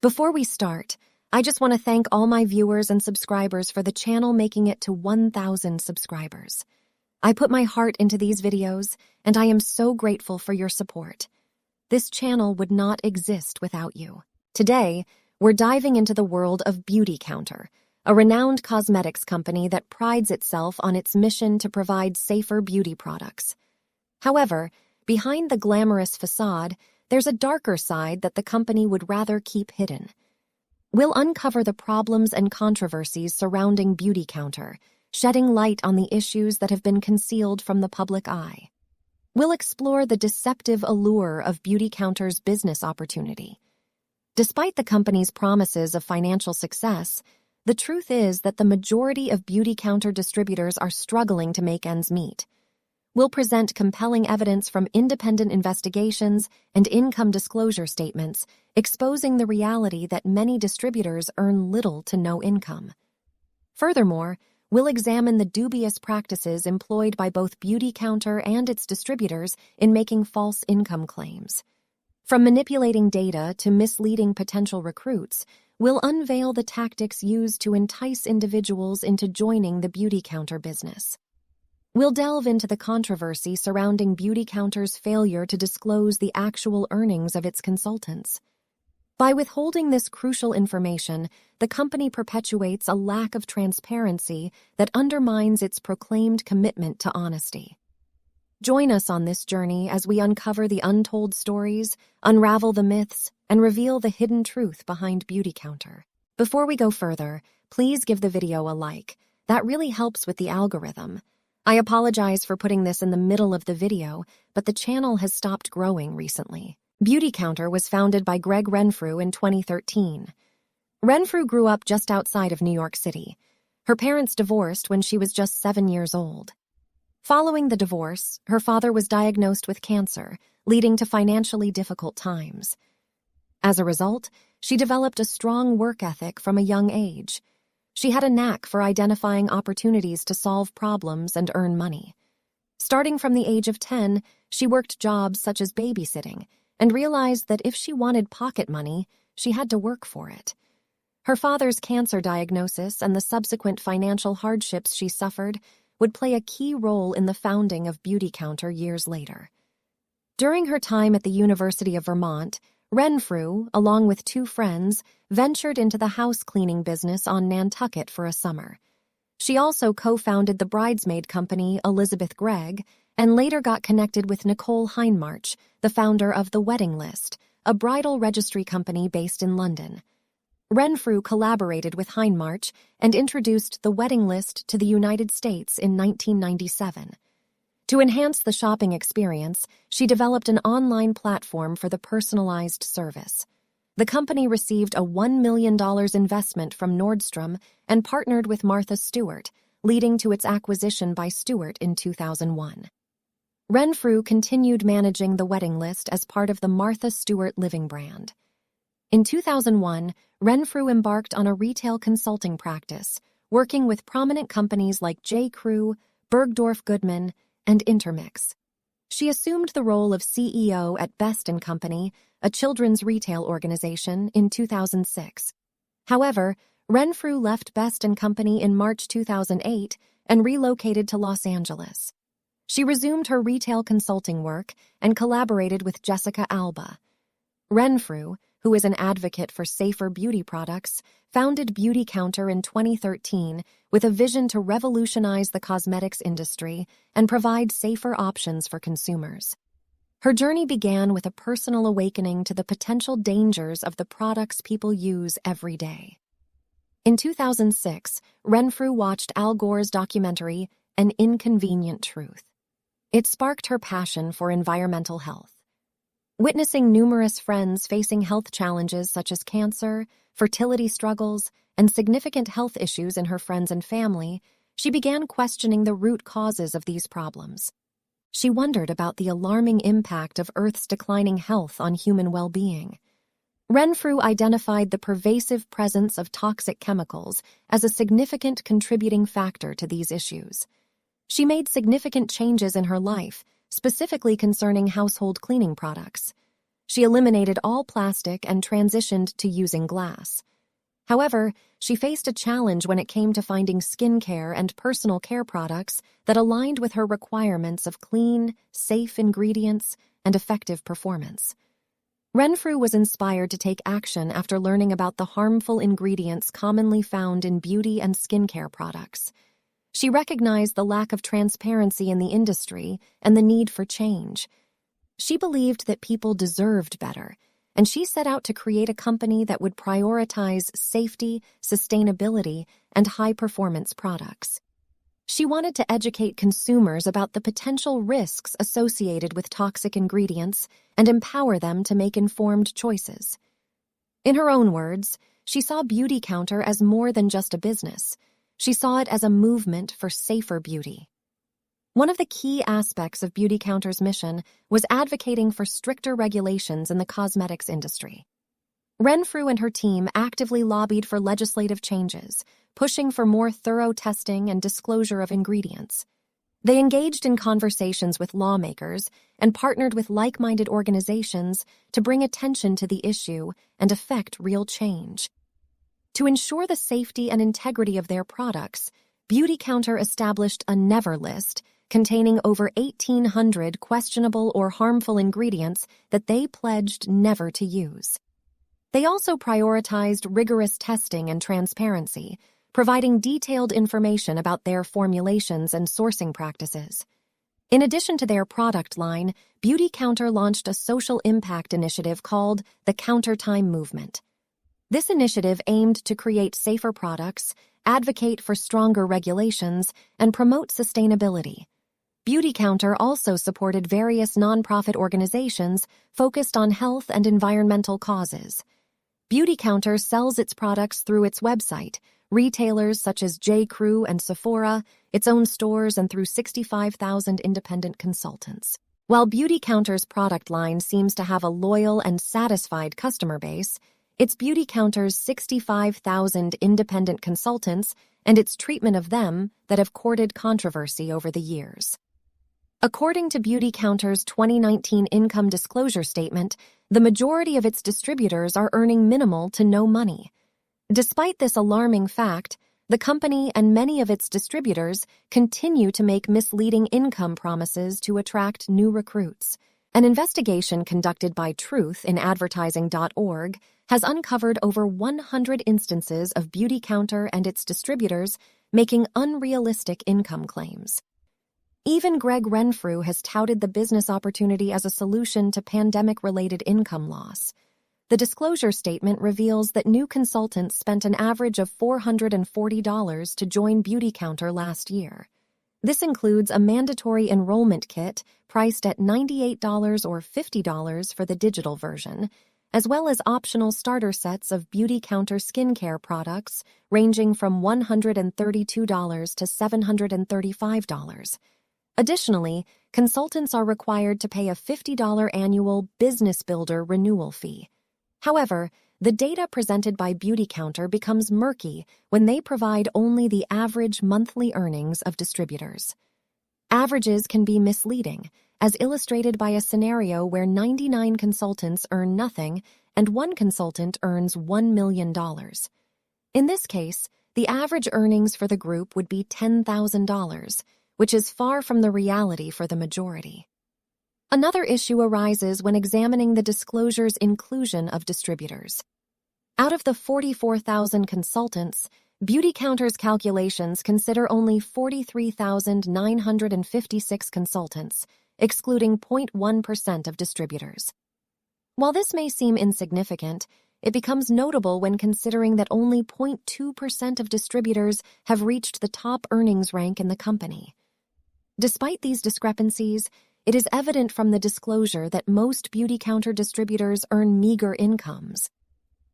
Before we start, I just want to thank all my viewers and subscribers for the channel making it to 1,000 subscribers. I put my heart into these videos, and I am so grateful for your support. This channel would not exist without you. Today, we're diving into the world of BeautyCounter, a renowned cosmetics company that prides itself on its mission to provide safer beauty products. However, behind the glamorous facade, there's a darker side that the company would rather keep hidden. We'll uncover the problems and controversies surrounding BeautyCounter, shedding light on the issues that have been concealed from the public eye. We'll explore the deceptive allure of BeautyCounter's business opportunity. Despite the company's promises of financial success, the truth is that the majority of BeautyCounter distributors are struggling to make ends meet. We'll present compelling evidence from independent investigations and income disclosure statements, exposing the reality that many distributors earn little to no income. Furthermore, we'll examine the dubious practices employed by both BeautyCounter and its distributors in making false income claims. From manipulating data to misleading potential recruits, we'll unveil the tactics used to entice individuals into joining the BeautyCounter business. We'll delve into the controversy surrounding BeautyCounter's failure to disclose the actual earnings of its consultants. By withholding this crucial information, the company perpetuates a lack of transparency that undermines its proclaimed commitment to honesty. Join us on this journey as we uncover the untold stories, unravel the myths, and reveal the hidden truth behind BeautyCounter. Before we go further, please give the video a like. That really helps with the algorithm. I apologize for putting this in the middle of the video, but the channel has stopped growing recently. BeautyCounter was founded by Greg Renfrew in 2013. Renfrew grew up just outside of New York City. Her parents divorced when she was just 7 years old. Following the divorce, her father was diagnosed with cancer, leading to financially difficult times. As a result, she developed a strong work ethic from a young age. She had a knack for identifying opportunities to solve problems and earn money. Starting from the age of 10, she worked jobs such as babysitting and realized that if she wanted pocket money, she had to work for it. Her father's cancer diagnosis and the subsequent financial hardships she suffered would play a key role in the founding of BeautyCounter years later. During her time at the University of Vermont, Renfrew, along with 2 friends, ventured into the house cleaning business on Nantucket for a summer. She also co-founded the bridesmaid company Elizabeth Gregg and later got connected with Nicole Heinmarch, the founder of The Wedding List, a bridal registry company based in London. Renfrew collaborated with Heinmarch and introduced The Wedding List to the United States in 1997. To enhance the shopping experience, she developed an online platform for the personalized service. The company received a $1 million investment from Nordstrom and partnered with Martha Stewart, leading to its acquisition by Stewart in 2001. Renfrew continued managing The Wedding List as part of the Martha Stewart Living brand. In 2001, Renfrew embarked on a retail consulting practice, working with prominent companies like J.Crew, Bergdorf Goodman, and Intermix. She assumed the role of CEO at Best & Company, a children's retail organization, in 2006. However, Renfrew left Best & Company in March 2008 and relocated to Los Angeles. She resumed her retail consulting work and collaborated with Jessica Alba. Renfrew, who is an advocate for safer beauty products, founded BeautyCounter in 2013 with a vision to revolutionize the cosmetics industry and provide safer options for consumers. Her journey began with a personal awakening to the potential dangers of the products people use every day. In 2006, Renfrew watched Al Gore's documentary, An Inconvenient Truth. It sparked her passion for environmental health. Witnessing numerous friends facing health challenges such as cancer, fertility struggles, and significant health issues in her friends and family, she began questioning the root causes of these problems. She wondered about the alarming impact of Earth's declining health on human well-being. Renfrew identified the pervasive presence of toxic chemicals as a significant contributing factor to these issues. She made significant changes in her life, specifically concerning household cleaning products. She eliminated all plastic and transitioned to using glass. However, she faced a challenge when it came to finding skincare and personal care products that aligned with her requirements of clean, safe ingredients and effective performance. Renfrew was inspired to take action after learning about the harmful ingredients commonly found in beauty and skincare products. She recognized the lack of transparency in the industry and the need for change. She believed that people deserved better, and she set out to create a company that would prioritize safety, sustainability, and high-performance products. She wanted to educate consumers about the potential risks associated with toxic ingredients and empower them to make informed choices. In her own words, she saw BeautyCounter as more than just a business. She saw it as a movement for safer beauty. One of the key aspects of BeautyCounter's mission was advocating for stricter regulations in the cosmetics industry. Renfrew and her team actively lobbied for legislative changes, pushing for more thorough testing and disclosure of ingredients. They engaged in conversations with lawmakers and partnered with like-minded organizations to bring attention to the issue and effect real change. To ensure the safety and integrity of their products, BeautyCounter established a never list containing over 1,800 questionable or harmful ingredients that they pledged never to use. They also prioritized rigorous testing and transparency, providing detailed information about their formulations and sourcing practices. In addition to their product line, BeautyCounter launched a social impact initiative called the Countertime Movement. This initiative aimed to create safer products, advocate for stronger regulations, and promote sustainability. BeautyCounter also supported various nonprofit organizations focused on health and environmental causes. BeautyCounter sells its products through its website, retailers such as J.Crew and Sephora, its own stores, and through 65,000 independent consultants. While BeautyCounter's product line seems to have a loyal and satisfied customer base, it's BeautyCounter's 65,000 independent consultants and its treatment of them that have courted controversy over the years. According to BeautyCounter's 2019 income disclosure statement, the majority of its distributors are earning minimal to no money. Despite this alarming fact, the company and many of its distributors continue to make misleading income promises to attract new recruits. An investigation conducted by Truth in Advertising.org has uncovered over 100 instances of BeautyCounter and its distributors making unrealistic income claims. Even Greg Renfrew has touted the business opportunity as a solution to pandemic-related income loss. The disclosure statement reveals that new consultants spent an average of $440 to join BeautyCounter last year. This includes a mandatory enrollment kit priced at $98 or $50 for the digital version, as well as optional starter sets of BeautyCounter skincare products ranging from $132 to $735. Additionally, consultants are required to pay a $50 annual Business Builder renewal fee. However, the data presented by BeautyCounter becomes murky when they provide only the average monthly earnings of distributors. Averages can be misleading, as illustrated by a scenario where 99 consultants earn nothing and one consultant earns $1 million. In this case, the average earnings for the group would be $10,000, which is far from the reality for the majority. Another issue arises when examining the disclosure's inclusion of distributors. Out of the 44,000 consultants, BeautyCounter's calculations consider only 43,956 consultants, excluding 0.1% of distributors. While this may seem insignificant, it becomes notable when considering that only 0.2% of distributors have reached the top earnings rank in the company. Despite these discrepancies, it is evident from the disclosure that most BeautyCounter distributors earn meager incomes.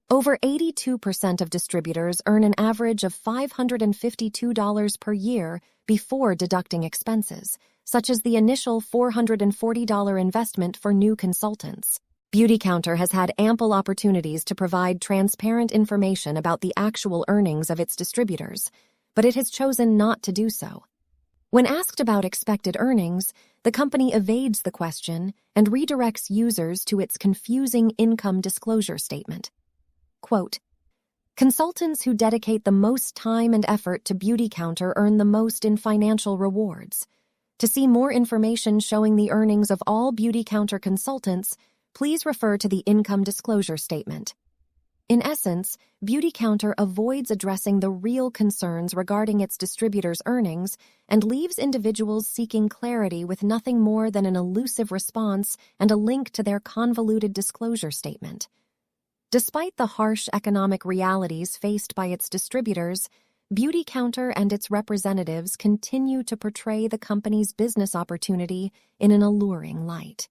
Over 82% of distributors earn an average of $552 per year before deducting expenses, such as the initial $440 investment for new consultants. BeautyCounter has had ample opportunities to provide transparent information about the actual earnings of its distributors, but it has chosen not to do so. When asked about expected earnings, the company evades the question and redirects users to its confusing income disclosure statement. Quote, "Consultants who dedicate the most time and effort to BeautyCounter earn the most in financial rewards. To see more information showing the earnings of all BeautyCounter consultants, please refer to the income disclosure statement." In essence, BeautyCounter avoids addressing the real concerns regarding its distributors' earnings and leaves individuals seeking clarity with nothing more than an elusive response and a link to their convoluted disclosure statement. Despite the harsh economic realities faced by its distributors, BeautyCounter and its representatives continue to portray the company's business opportunity in an alluring light.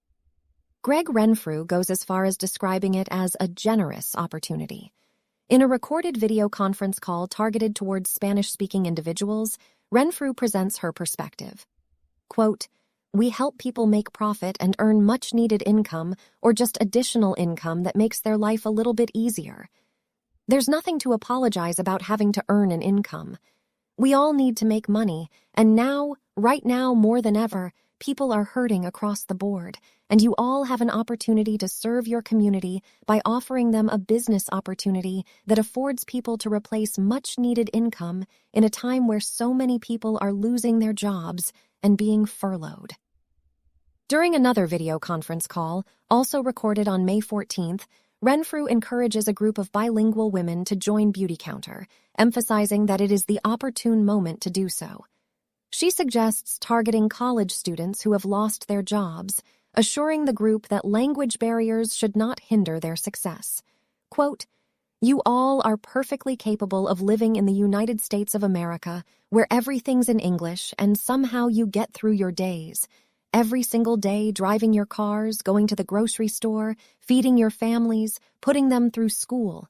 Greg Renfrew goes as far as describing it as a generous opportunity. In a recorded video conference call targeted towards Spanish-speaking individuals, Renfrew presents her perspective. Quote, "We help people make profit and earn much-needed income or just additional income that makes their life a little bit easier. There's nothing to apologize about having to earn an income. We all need to make money, and now, right now more than ever, people are hurting across the board, and you all have an opportunity to serve your community by offering them a business opportunity that affords people to replace much-needed income in a time where so many people are losing their jobs and being furloughed." During another video conference call, also recorded on May 14th, Renfrew encourages a group of bilingual women to join BeautyCounter, emphasizing that it is the opportune moment to do so. She suggests targeting college students who have lost their jobs, assuring the group that language barriers should not hinder their success. Quote, "You all are perfectly capable of living in the United States of America, where everything's in English and somehow you get through your days. Every single day driving your cars, going to the grocery store, feeding your families, putting them through school.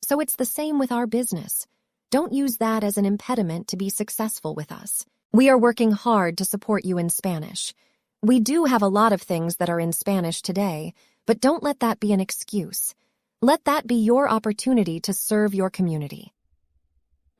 So it's the same with our business. Don't use that as an impediment to be successful with us. We are working hard to support you in Spanish. We do have a lot of things that are in Spanish today, but don't let that be an excuse. Let that be your opportunity to serve your community."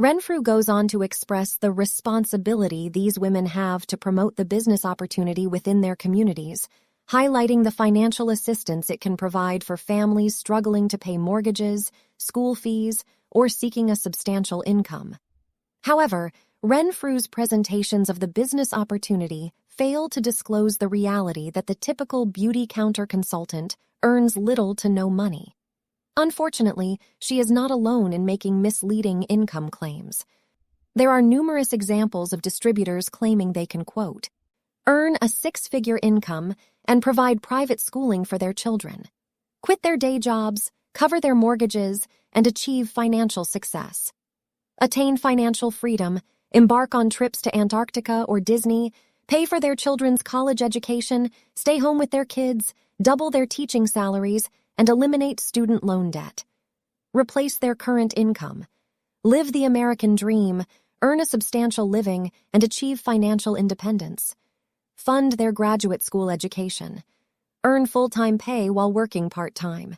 Renfrew goes on to express the responsibility these women have to promote the business opportunity within their communities, highlighting the financial assistance it can provide for families struggling to pay mortgages, school fees, or seeking a substantial income. However, Renfrew's presentations of the business opportunity fail to disclose the reality that the typical BeautyCounter consultant earns little to no money. Unfortunately, she is not alone in making misleading income claims. There are numerous examples of distributors claiming they can, quote, "earn a six-figure income and provide private schooling for their children, quit their day jobs, cover their mortgages, and achieve financial success, attain financial freedom, embark on trips to Antarctica or Disney, pay for their children's college education, stay home with their kids, double their teaching salaries, and eliminate student loan debt. Replace their current income, live the American dream, earn a substantial living, and achieve financial independence. Fund their graduate school education. Earn full-time pay while working part-time."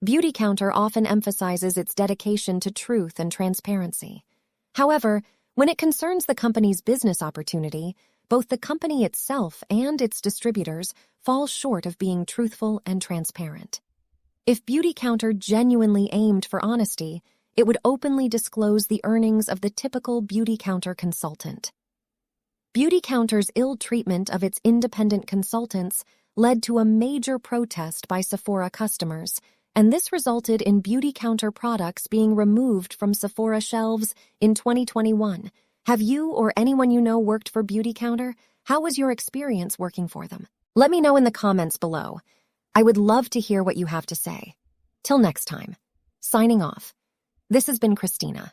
BeautyCounter often emphasizes its dedication to truth and transparency. However, when it concerns the company's business opportunity, both the company itself and its distributors fall short of being truthful and transparent. If BeautyCounter genuinely aimed for honesty, it would openly disclose the earnings of the typical BeautyCounter consultant. BeautyCounter's ill treatment of its independent consultants led to a major protest by Sephora customers, and this resulted in BeautyCounter products being removed from Sephora shelves in 2021. Have you or anyone you know worked for BeautyCounter? How was your experience working for them? Let me know in the comments below. I would love to hear what you have to say. Till next time. Signing off. This has been Christina.